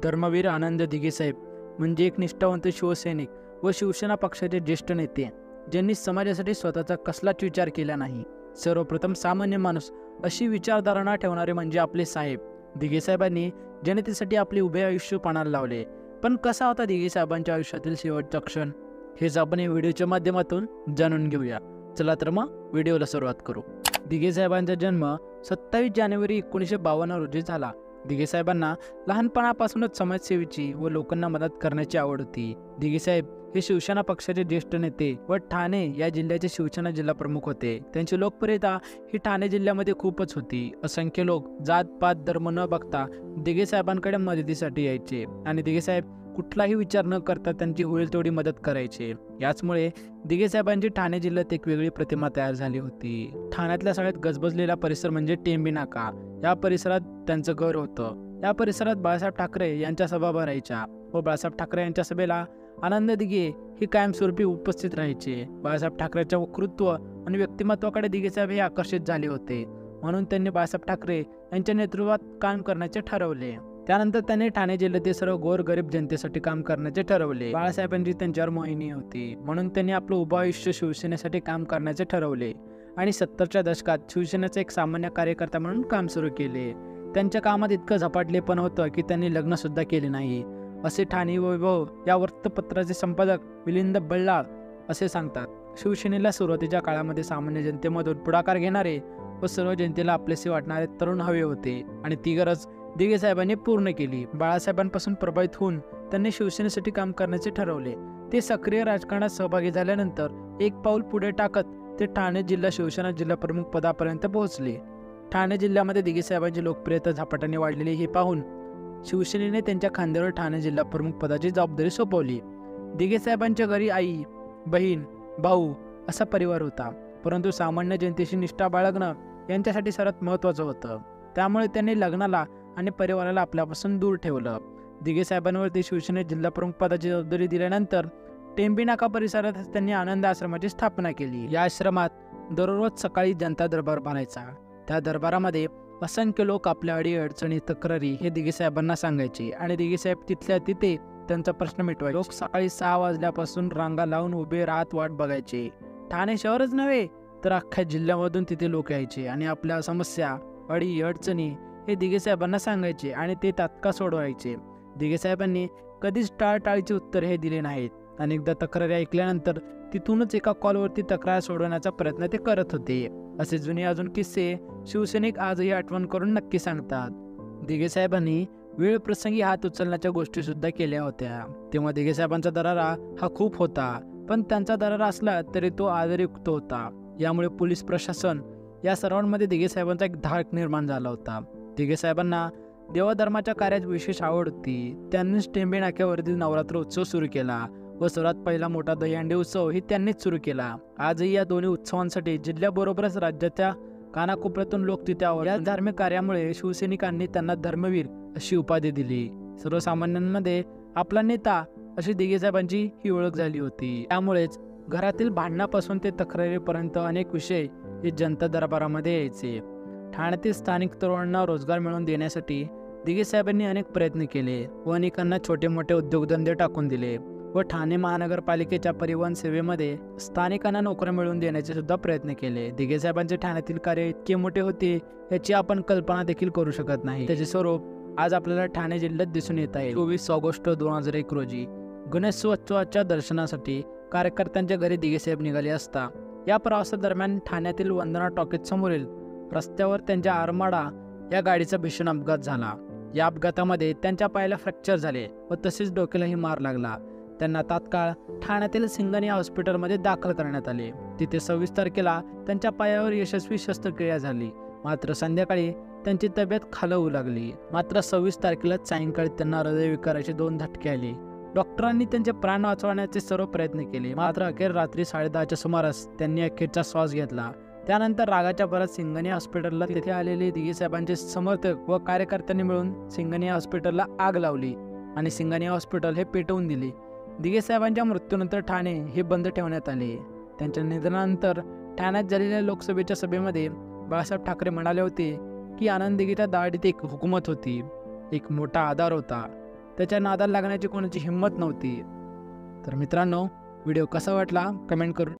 धर्मवीर आनंद दिघे साहेब म्हणजे एक निष्ठावंत शिवसैनिक व शिवसेना पक्षाचे ज्येष्ठ नेते, ज्यांनी समाजासाठी स्वतःचा कसलाच विचार केला नाही. सर्वप्रथम सामान्य माणूस अशी विचारधारणा ठेवणारे म्हणजे आपले साहेब. दिघे साहेबांनी जनतेसाठी आपले उभे आयुष्य पणाला लावले. पण कसा होता दिघे साहेबांच्या आयुष्यातील शेवटचा क्षण, हेच आपण या व्हिडिओच्या माध्यमातून जाणून घेऊया. चला तर मग व्हिडिओला सुरुवात करू. दिघे साहेबांचा जन्म 27 जानेवारी 1952 रोजी झाला. दिघे साहेबांना लहानपणापासूनच समाजसेवेची व लोकांना मदत करण्याची आवड होती. दिघे साहेब हे शिवसेना पक्षाचे ज्येष्ठ नेते व ठाणे या जिल्ह्याचे शिवसेना जिल्हा प्रमुख होते. त्यांची लोकप्रियता ही ठाणे जिल्ह्यामध्ये खूपच होती. असंख्य लोक जात पात धर्म न बघता दिघे साहेबांकडे मदतीसाठी यायचे आणि दिघे साहेब कुठलाही विचार न करता त्यांची होईल तेवढी मदत करायचे. याचमुळे दिघे साहेबांची ठाणे जिल्ह्यात एक वेगळी प्रतिमा तयार झाली होती. ठाण्यातल्या सगळ्यात गजबजलेला परिसर म्हणजे टेंबी नाका. या परिसरात त्यांचं घर होतं. या परिसरात बाळासाहेब ठाकरे यांच्या सभा भरायच्या व बाळासाहेब ठाकरे यांच्या सभेला आनंद दिघे ही कायमस्वरूपी उपस्थित राहायचे. बाळासाहेब ठाकरेंच्या वक्तृत्व आणि व्यक्तिमत्वाकडे दिघे साहेब हे आकर्षित झाले होते. म्हणून त्यांनी बाळासाहेब ठाकरे यांच्या नेतृत्वात काम करण्याचे ठरवले. त्यानंतर त्यांनी ठाणे जिल्ह्यातील सर्व गोरगरीब जनतेसाठी काम करण्याचे ठरवले. बाळासाहेबांची त्यांच्यावर मोहिनी होती, म्हणून त्यांनी आपलं उभं आयुष्य शिवसेनेसाठी काम करण्याचे ठरवले आणि 70च्या दशकात शिवसेनेचा एक सामान्य कार्यकर्ता म्हणून काम सुरू केले. त्यांच्या कामात इतकं झपाटलेपण होतं की त्यांनी लग्न सुद्धा केले नाही, असे ठाणे वैभव या वृत्तपत्राचे संपादक मिलिंद बल्लाळ असे सांगतात. शिवसेनेला सुरुवातीच्या काळामध्ये सामान्य जनतेमधून पुढाकार घेणारे व सर्व जनतेला आपलेसे वाटणारे तरुण हवे होते आणि ती गरज दिघे साहेबांनी पूर्ण केली. बाळासाहेबांपासून प्रभावित होऊन त्यांनी शिवसेनेसाठी काम करण्याचे ठरवले. ते सक्रिय राजकारणात सहभागी झाल्यानंतर एक पाऊल पुढे टाकत ते ठाणे जिल्हा शिवसेना जिल्हा प्रमुख पदापर्यंत पोहोचले. ठाणे जिल्ह्यामध्ये दिघे साहेबांची लोकप्रियता झपाट्याने वाढलेली हे पाहून शिवसेनेने त्यांच्या खांद्यावर ठाणे जिल्हा प्रमुख पदाची जबाबदारी सोपवली. दिघे साहेबांच्या घरी आई, बहीण, भाऊ असा परिवार होता, परंतु सामान्य जनतेशी निष्ठा बाळगणं यांच्यासाठी सर्वात महत्त्वाचं होतं. त्यामुळे त्यांनी लग्नाला आणि परिवाराला आपल्यापासून दूर ठेवलं. दिघे साहेबांवरती शिवसेने जिल्हा प्रमुख पदाची जबाबदारी दिल्यानंतर टेंबी नाका परिसरात त्यांनी आनंद आश्रमाची स्थापना केली. या आश्रमात दररोज सकाळी जनता दरबार भरायचा. त्या दरबारामध्ये असंख्य लोक आपल्या अडीअडचणी, तक्रारी हे दिघे साहेबांना सांगायचे आणि दिघे साहेब तिथल्या तिथे त्यांचा प्रश्न मिटवायचे. लोक सकाळी 6 वाजल्यापासून रांगा लावून उभे राहत वाट बघायचे. ठाणे शहरच नव्हे तर अख्ख्या जिल्ह्यामधून तिथे लोक यायचे आणि आपल्या समस्या, अडी अडचणी हे दिघे साहेबांना सांगायचे आणि ते तात्काळ सोडवायचे. दिघे साहेबांनी कधीच टाळटाळीचे उत्तर हे दिले नाहीत. अनेकदा तक्रारी ऐकल्यानंतर तिथूनच एका कॉलवरती तक्रार सोडवण्याचा प्रयत्न ते करत होते. असे जुने अजून किस्से शिवसैनिक आजही आठवण करून नक्की सांगतात. दिघे साहेबांनी वेळ प्रसंगी हात उचलण्याच्या गोष्टी सुद्धा केल्या होत्या. तेव्हा दिघे साहेबांचा दरारा हा खूप होता, पण त्यांचा दरारा असला तरी तो आदरयुक्त होता. यामुळे पोलीस प्रशासन या सर्वांमध्ये दिघे साहेबांचा एक धाक निर्माण झाला होता. दिघे साहेबांना देवधर्माच्या कार्यात विशेष आवड होती. त्यांनीच टेंबी नाक्यावरील नवरात्र उत्सव सुरू केला व सर्वात पहिला मोठा दहीहंडी उत्सव ही त्यांनीच सुरू केला. आजही या दोन्ही उत्सवांसाठी जिल्ह्याबरोबरच राज्याच्या कानाकोपऱ्यातून लोक तिथे आवडतात. या धार्मिक कार्यामुळे शिवसैनिकांनी त्यांना धर्मवीर अशी उपाधी दिली. सर्वसामान्यांमध्ये आपला नेता अशी दिघे साहेबांची ही ओळख झाली होती. त्यामुळेच घरातील भांडणापासून ते तक्रारीपर्यंत अनेक विषय हे जनता दरबारामध्ये यायचे. ठाण्यातील स्थानिक तरुणांना रोजगार मिळवून देण्यासाठी दिघे साहेबांनी अनेक प्रयत्न केले व अनेकांना छोटे मोठे उद्योगधंदे टाकून दिले व ठाणे महानगरपालिकेच्या परिवहन सेवेमध्ये स्थानिकांना नोकऱ्या मिळवून देण्याचे सुद्धा प्रयत्न केले. दिघे साहेबांचे ठाण्यातील कार्य इतके मोठे होते याची आपण कल्पना देखील करू शकत नाही. त्याचे स्वरूप आज आपल्याला ठाणे जिल्ह्यात दिसून येत आहे. 24 ऑगस्ट 2001 रोजी गणेशोत्सवाच्या दर्शनासाठी कार्यकर्त्यांच्या घरी दिघे साहेब निघाले असता या प्रवासादरम्यान ठाण्यातील वंदना टॉकीज समोरील रस्त्यावर त्यांच्या आरमाडा या गाडीचा भीषण अपघात झाला. या अपघातामध्ये त्यांच्या पायाला फ्रॅक्चर झाले व तसेच डोक्यालाही मार लागला. त्यांना तात्काळ ठाण्यातील सिंगणी हॉस्पिटलमध्ये दाखल करण्यात आले. तिथे 26 तारखेला त्यांच्या पायावर यशस्वी शस्त्रक्रिया झाली. मात्र संध्याकाळी त्यांची तब्येत खालवू लागली. मात्र 26 तारखेला सायंकाळी त्यांना हृदयविकाराचे 2 झटके आले. डॉक्टरांनी त्यांचे प्राण वाचवण्याचे सर्व प्रयत्न केले, मात्र अखेर रात्री 10:30च्या सुमारास त्यांनी अखेरचा श्वास घेतला. त्यानंतर रागाच्या भरात सिंगणी हॉस्पिटलला तिथे आलेले दिघे साहेबांचे समर्थक व कार्यकर्त्यांनी मिळून सिंगणी हॉस्पिटलला आग लावली आणि सिंगणी हॉस्पिटल हे पेटवून दिले. दिघे साहेबांच्या मृत्यूनंतर ठाणे हे बंद ठेवण्यात आले. त्यांच्या निधनानंतर ठाण्यात झालेल्या लोकसभेच्या सभेमध्ये बाळासाहेब ठाकरे म्हणाले होते की आनंद दिघेच्या दाढीत एक हुकूमत होती, एक मोठा आधार होता. त्याच्या नादाला लागण्याची कोणाची हिंमत नव्हती. तर मित्रांनो, व्हिडिओ कसा वाटला कमेंट करून